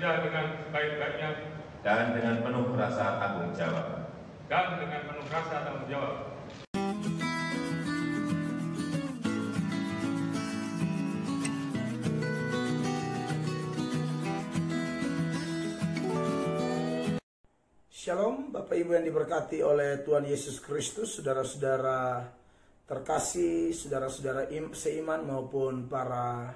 bekerja dengan sebaik-baiknya dan dengan penuh rasa tanggung jawab. Shalom Bapak Ibu yang diberkati oleh Tuhan Yesus Kristus, saudara-saudara terkasih, saudara-saudara seiman maupun para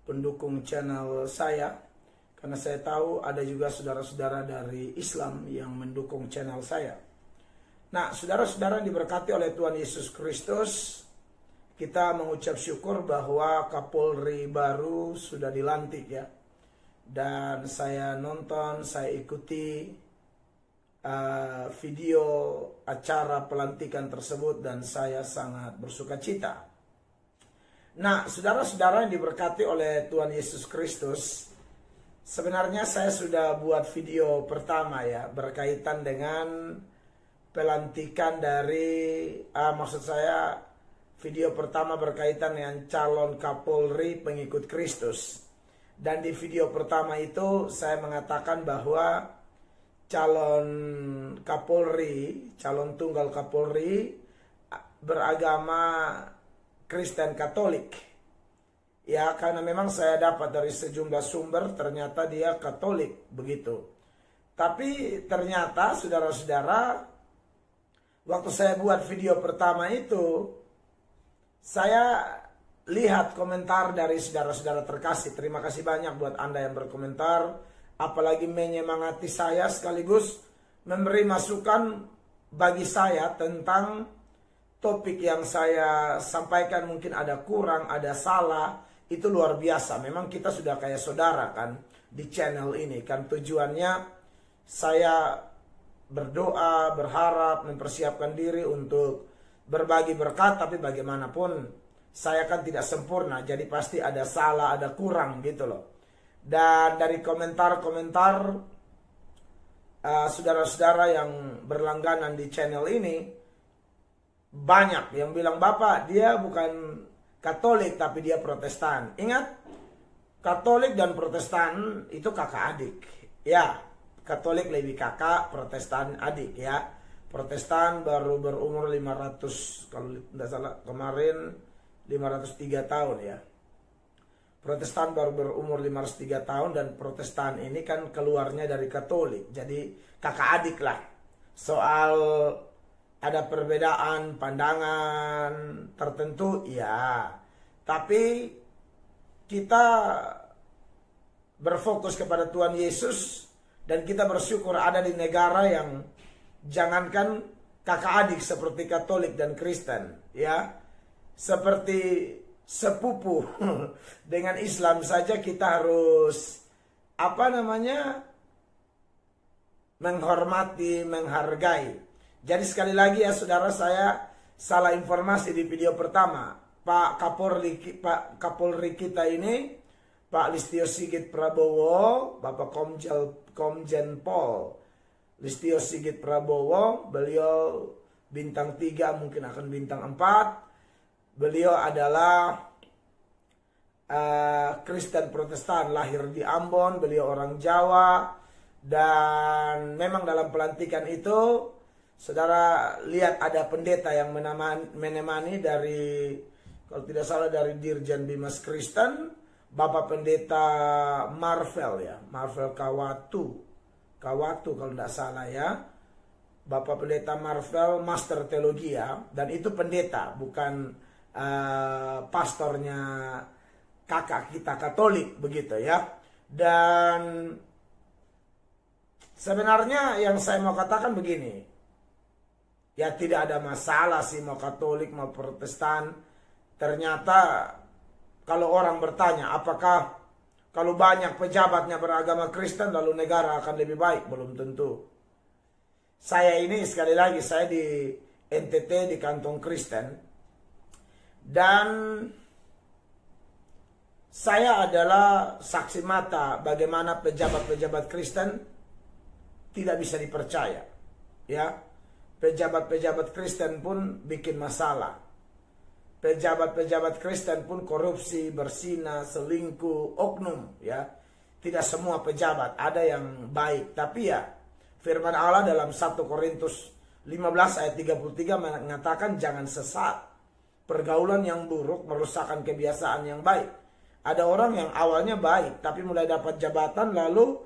pendukung channel saya. Karena saya tahu ada juga saudara-saudara dari Islam yang mendukung channel saya. Nah, saudara-saudara yang diberkati oleh Tuhan Yesus Kristus, kita mengucap syukur bahwa Kapolri baru sudah dilantik ya. Dan saya nonton, saya ikuti video acara pelantikan tersebut dan saya sangat bersuka cita. Nah, saudara-saudara yang diberkati oleh Tuhan Yesus Kristus, sebenarnya saya sudah buat video pertama ya, berkaitan dengan pelantikan dari, maksud saya video pertama berkaitan dengan calon Kapolri pengikut Kristus. Dan di video pertama itu saya mengatakan bahwa calon Kapolri, calon tunggal Kapolri beragama Kristen Katolik. Ya, karena memang saya dapat dari sejumlah sumber ternyata dia Katolik begitu. Tapi ternyata saudara-saudara, waktu saya buat video pertama itu, saya lihat komentar dari saudara-saudara terkasih. Terima kasih banyak buat Anda yang berkomentar, apalagi menyemangati saya sekaligus memberi masukan bagi saya tentang topik yang saya sampaikan. Mungkin ada kurang, ada salah, itu luar biasa. Memang kita sudah kayak saudara kan di channel ini kan. Tujuannya saya berdoa, berharap, mempersiapkan diri untuk berbagi berkat. Tapi bagaimanapun saya kan tidak sempurna, jadi pasti ada salah, ada kurang gitu loh. Dan dari komentar-komentar saudara-saudara yang berlangganan di channel ini, banyak yang bilang, Bapak dia bukan Katolik tapi dia Protestan. Ingat, Katolik dan Protestan itu kakak adik. Ya, Katolik lebih kakak, Protestan adik ya. Protestan baru berumur 500, kalau tidak salah kemarin 503 tahun ya. Protestan baru berumur 503 tahun dan Protestan ini kan keluarnya dari Katolik. Jadi kakak adik lah. Soal ada perbedaan pandangan tertentu, ya. Tapi kita berfokus kepada Tuhan Yesus dan kita bersyukur ada di negara yang jangankan kakak adik seperti Katolik dan Kristen, ya. Seperti sepupu dengan Islam saja kita harus menghormati, menghargai. Jadi sekali lagi ya saudara, saya salah informasi di video pertama. Pak Kapolri kita ini, Pak Listio Sigit Prabowo, Bapak Komjen Pol Listio Sigit Prabowo, beliau bintang 3 mungkin akan bintang 4. Beliau adalah Kristen Protestan, lahir di Ambon, beliau orang Jawa. Dan memang dalam pelantikan itu, saudara lihat ada pendeta yang menemani dari, kalau tidak salah dari Dirjen Bimas Kristen, Bapak Pendeta Marvel ya, Marvel Kawatu kalau tidak salah ya. Bapak Pendeta Marvel, Master Teologi ya, dan itu pendeta, bukan pastornya kakak kita Katolik begitu ya. Dan sebenarnya yang saya mau katakan begini, ya tidak ada masalah sih mau Katolik mau Protestan. Ternyata kalau orang bertanya apakah kalau banyak pejabatnya beragama Kristen lalu negara akan lebih baik, belum tentu. Saya ini sekali lagi, saya di NTT di kantong Kristen. Dan saya adalah saksi mata bagaimana pejabat-pejabat Kristen tidak bisa dipercaya. Ya, pejabat-pejabat Kristen pun bikin masalah. Pejabat-pejabat Kristen pun korupsi, berzina, selingkuh, oknum. Ya, tidak semua pejabat, ada yang baik. Tapi ya firman Allah dalam 1 Korintus 15 ayat 33 mengatakan jangan sesat. Pergaulan yang buruk merusakkan kebiasaan yang baik. Ada orang yang awalnya baik tapi mulai dapat jabatan lalu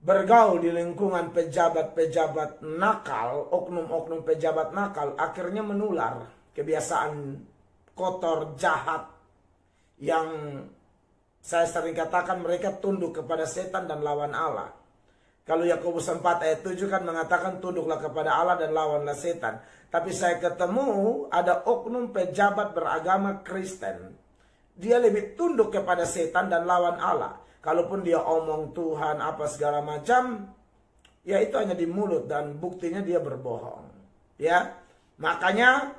bergaul di lingkungan pejabat-pejabat nakal, oknum-oknum pejabat nakal, akhirnya menular kebiasaan kotor, jahat, yang saya sering katakan mereka tunduk kepada setan dan lawan Allah. Kalau Yakobus 4 ayat 7 kan mengatakan tunduklah kepada Allah dan lawanlah setan. Tapi saya ketemu ada oknum pejabat beragama Kristen. Dia lebih tunduk kepada setan dan lawan Allah. Kalaupun dia omong Tuhan apa segala macam, ya itu hanya di mulut dan buktinya dia berbohong. Ya, makanya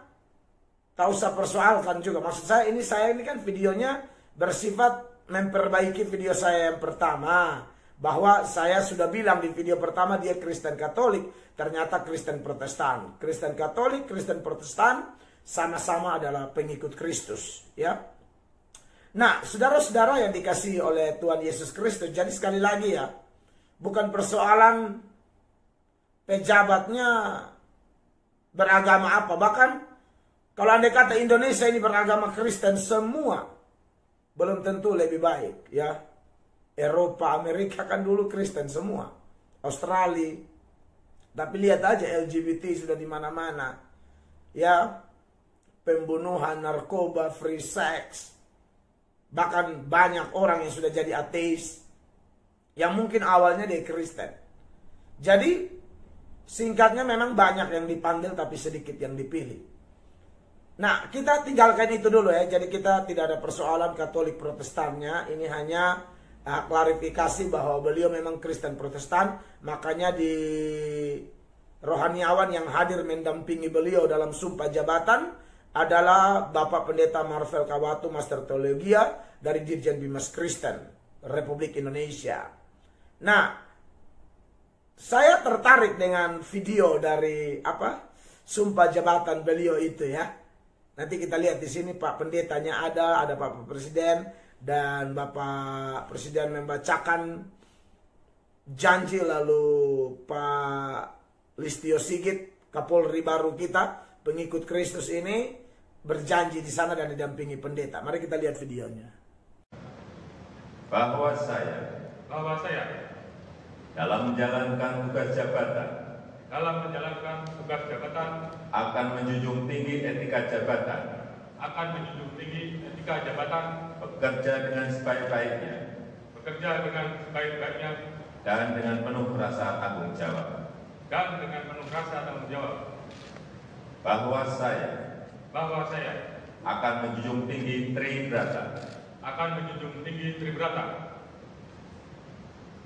tak usah persoalkan juga. Maksud saya ini kan videonya bersifat memperbaiki video saya yang pertama. Bahwa saya sudah bilang di video pertama dia Kristen Katolik, ternyata Kristen Protestan. Kristen Katolik, Kristen Protestan sama-sama adalah pengikut Kristus, ya. Nah, saudara-saudara yang dikasihi oleh Tuhan Yesus Kristus, jadi sekali lagi ya, bukan persoalan pejabatnya beragama apa. Bahkan kalau andai kata Indonesia ini beragama Kristen semua, belum tentu lebih baik, ya. Eropa, Amerika kan dulu Kristen semua. Australia. Tapi lihat aja LGBT sudah di mana-mana. Ya, pembunuhan, narkoba, free sex. Bahkan banyak orang yang sudah jadi ateis. Yang mungkin awalnya dia Kristen. Jadi, singkatnya memang banyak yang dipanggil tapi sedikit yang dipilih. Nah, kita tinggalkan itu dulu ya. Jadi kita tidak ada persoalan Katolik Protestannya. Ini hanya klarifikasi bahwa beliau memang Kristen Protestan. Makanya di rohaniawan yang hadir mendampingi beliau dalam sumpah jabatan adalah Bapak Pendeta Marvel Kawatu, Master Teologia dari Dirjen Bimas Kristen Republik Indonesia. Nah, saya tertarik dengan video dari sumpah jabatan beliau itu ya. Nanti kita lihat di sini Pak Pendetanya ada Bapak Presiden. Dan Bapak Presiden membacakan janji, lalu Pak Listio Sigit, Kapolri baru kita, pengikut Kristus ini, berjanji di sana dan didampingi pendeta. Mari kita lihat videonya. Bahwa saya dalam menjalankan tugas jabatan akan menjunjung tinggi etika jabatan, bekerja dengan sebaik-baiknya, dan dengan penuh rasa tanggung jawab, bahwa saya akan menjunjung tinggi Tribrata.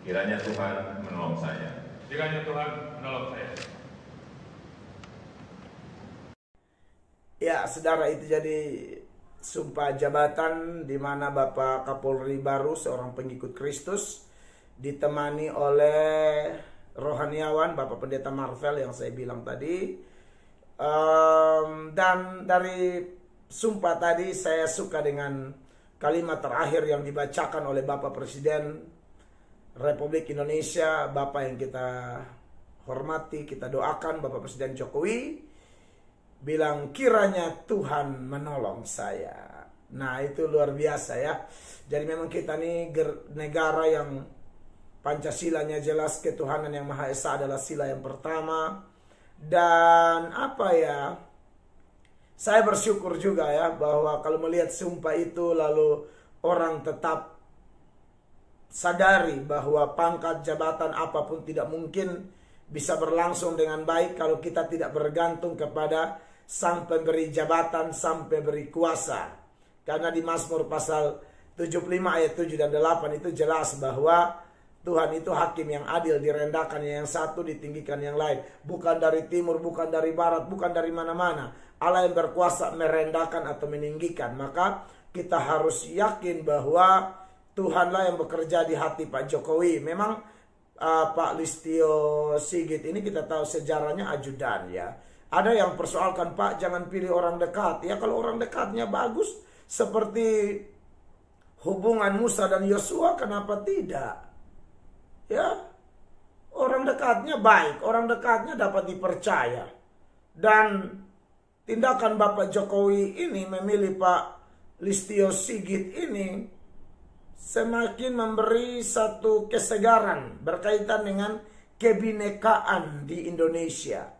Kiranya Tuhan menolong saya. Ya, saudara, itu jadi sumpah jabatan di mana Bapak Kapolri baru seorang pengikut Kristus ditemani oleh rohaniawan Bapak Pendeta Marvel yang saya bilang tadi. Dan dari sumpah tadi saya suka dengan kalimat terakhir yang dibacakan oleh Bapak Presiden Republik Indonesia, Bapak yang kita hormati, kita doakan, Bapak Presiden Jokowi. Bilang kiranya Tuhan menolong saya. Nah, itu luar biasa ya. Jadi memang kita nih negara yang Pancasilanya jelas, ketuhanan yang Maha Esa adalah sila yang pertama. Dan saya bersyukur juga ya bahwa kalau melihat sumpah itu lalu orang tetap sadari bahwa pangkat jabatan apapun tidak mungkin bisa berlangsung dengan baik kalau kita tidak bergantung kepada sang pemberi jabatan, sang pemberi kuasa. Karena di Mazmur pasal 75 ayat 7 dan 8 itu jelas bahwa Tuhan itu hakim yang adil, direndahkan yang satu, ditinggikan yang lain. Bukan dari timur, bukan dari barat, bukan dari mana-mana. Allah yang berkuasa merendahkan atau meninggikan. Maka kita harus yakin bahwa Tuhanlah yang bekerja di hati Pak Jokowi. Memang Pak Listio Sigit ini kita tahu sejarahnya ajudan ya. Ada yang persoalkan, Pak jangan pilih orang dekat. Ya kalau orang dekatnya bagus seperti hubungan Musa dan Yosua, kenapa tidak? Ya, orang dekatnya baik, orang dekatnya dapat dipercaya. Dan tindakan Bapak Jokowi ini memilih Pak Listio Sigit ini semakin memberi satu kesegaran berkaitan dengan kebinekaan di Indonesia.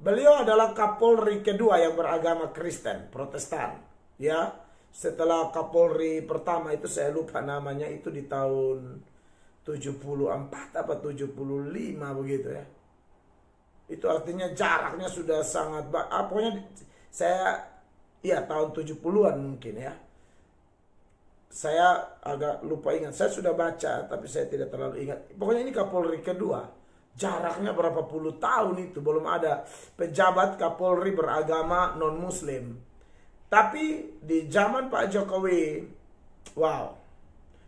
Beliau adalah Kapolri kedua yang beragama Kristen, Protestan. Ya, setelah Kapolri pertama itu saya lupa namanya, itu di tahun 74 apa 75 begitu ya. Itu artinya jaraknya sudah sangat pokoknya saya ya tahun 70-an mungkin ya. Saya agak lupa ingat. Saya sudah baca tapi saya tidak terlalu ingat. Pokoknya ini Kapolri kedua. Jaraknya berapa puluh tahun itu, belum ada pejabat Kapolri beragama non-muslim. Tapi di zaman Pak Jokowi, wow.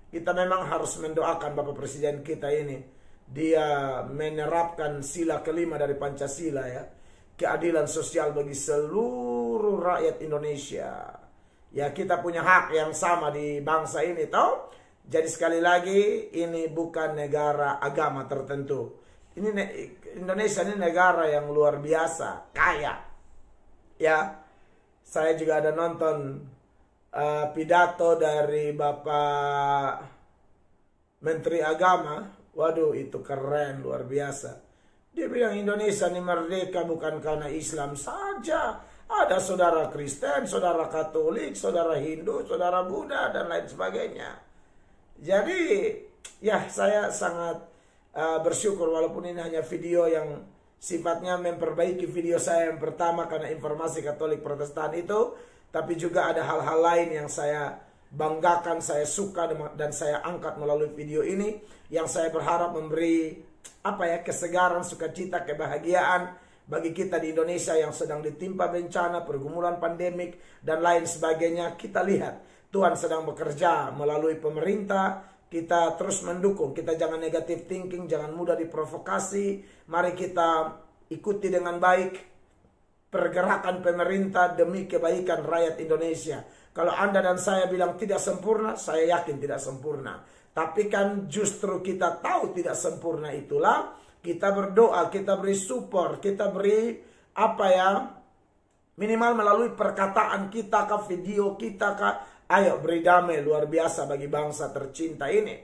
Kita memang harus mendoakan Bapak Presiden kita ini. Dia menerapkan sila kelima dari Pancasila ya. Keadilan sosial bagi seluruh rakyat Indonesia. Ya, kita punya hak yang sama di bangsa ini toh. Jadi sekali lagi ini bukan negara agama tertentu. Ini Indonesia ini negara yang luar biasa, kaya. Ya. Saya juga ada nonton pidato dari Bapak Menteri Agama. Waduh, itu keren, luar biasa. Dia bilang Indonesia ini merdeka bukan karena Islam saja. Ada saudara Kristen, saudara Katolik, saudara Hindu, saudara Buddha, dan lain sebagainya. Jadi, ya saya sangat bersyukur walaupun ini hanya video yang sifatnya memperbaiki video saya yang pertama karena informasi Katolik Protestan itu. Tapi juga ada hal-hal lain yang saya banggakan, saya suka dan saya angkat melalui video ini. Yang saya berharap memberi kesegaran, sukacita, kebahagiaan bagi kita di Indonesia yang sedang ditimpa bencana, pergumulan pandemik dan lain sebagainya. Kita lihat Tuhan sedang bekerja melalui pemerintah. Kita terus mendukung, kita jangan negative thinking, jangan mudah diprovokasi. Mari kita ikuti dengan baik pergerakan pemerintah demi kebaikan rakyat Indonesia. Kalau Anda dan saya bilang tidak sempurna, saya yakin tidak sempurna. Tapi kan justru kita tahu tidak sempurna, itulah kita berdoa, kita beri support, kita beri minimal melalui perkataan kita kah, video kita kah. Ayo beri damai luar biasa bagi bangsa tercinta ini.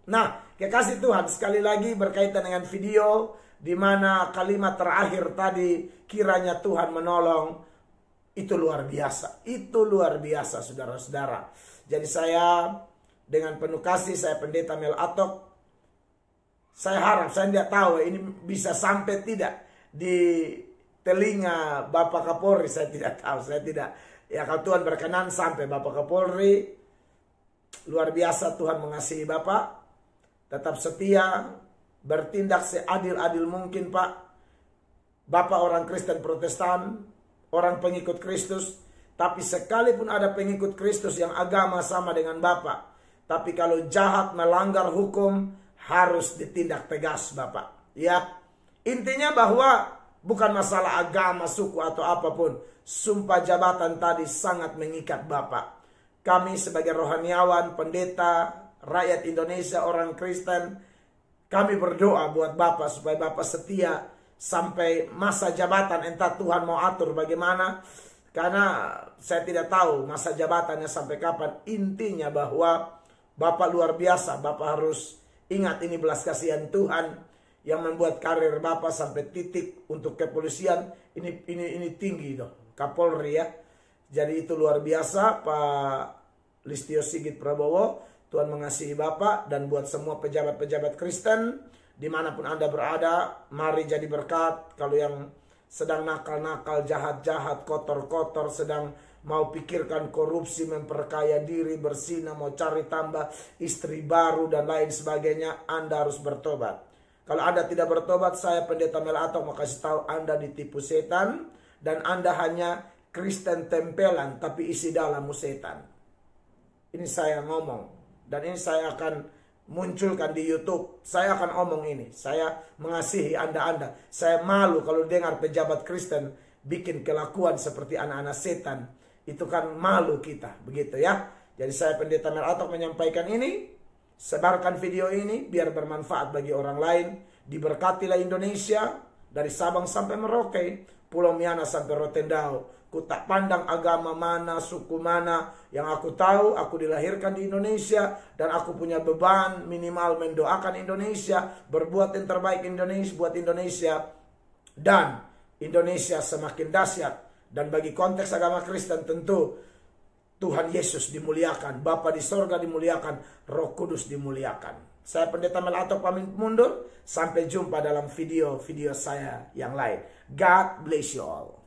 Nah, kekasih Tuhan, sekali lagi berkaitan dengan video di mana kalimat terakhir tadi, kiranya Tuhan menolong, itu luar biasa. Itu luar biasa, saudara-saudara. Jadi saya dengan penuh kasih, saya Pendeta Mel Atok, saya harap, saya tidak tahu ini bisa sampai tidak di telinga Bapak Kapolri, saya tidak tahu, saya tidak. Ya, kalau Tuhan berkenan sampai Bapak Kapolri, luar biasa Tuhan mengasihi Bapak, tetap setia, bertindak seadil-adil mungkin Pak. Bapak orang Kristen Protestan, orang pengikut Kristus, tapi sekalipun ada pengikut Kristus yang agama sama dengan Bapak, tapi kalau jahat melanggar hukum harus ditindak tegas Bapak. Ya, intinya bahwa bukan masalah agama, suku atau apapun. Sumpah jabatan tadi sangat mengikat Bapak. Kami sebagai rohaniawan, pendeta, rakyat Indonesia, orang Kristen, kami berdoa buat Bapak supaya Bapak setia sampai masa jabatan. Entah Tuhan mau atur bagaimana, karena saya tidak tahu masa jabatannya sampai kapan. Intinya bahwa Bapak luar biasa. Bapak harus ingat ini belas kasihan Tuhan yang membuat karir Bapak sampai titik untuk kepolisian ini tinggi dong. Kapolri ya. Jadi itu luar biasa Pak Listio Sigit Prabowo. Tuhan mengasihi Bapak, dan buat semua pejabat-pejabat Kristen dimanapun Anda berada, mari jadi berkat. Kalau yang sedang nakal-nakal, jahat-jahat, kotor-kotor, sedang mau pikirkan korupsi, memperkaya diri, berzina, mau cari tambah istri baru dan lain sebagainya, Anda harus bertobat. Kalau Anda tidak bertobat, saya Pendeta Mel Atok mau kasih tahu Anda ditipu setan. Dan Anda hanya Kristen tempelan, tapi isi dalammu setan. Ini saya ngomong. Dan ini saya akan munculkan di YouTube. Saya akan omong ini. Saya mengasihi Anda-Anda. Saya malu kalau dengar pejabat Kristen bikin kelakuan seperti anak-anak setan. Itu kan malu kita. Begitu ya. Jadi saya Pendeta Mel Atok menyampaikan ini. Sebarkan video ini biar bermanfaat bagi orang lain. Diberkatilah Indonesia dari Sabang sampai Merauke, Pulau Miana sampai Rotendao. Ku tak pandang agama mana, suku mana. Yang aku tahu, aku dilahirkan di Indonesia dan aku punya beban minimal mendoakan Indonesia, berbuat yang terbaik Indonesia buat Indonesia, dan Indonesia semakin dahsyat. Dan bagi konteks agama Kristen tentu Tuhan Yesus dimuliakan, Bapa di sorga dimuliakan, Roh Kudus dimuliakan. Saya Pendeta Mel Atok pamit mundur. Sampai jumpa dalam video-video saya yang lain. God bless you all.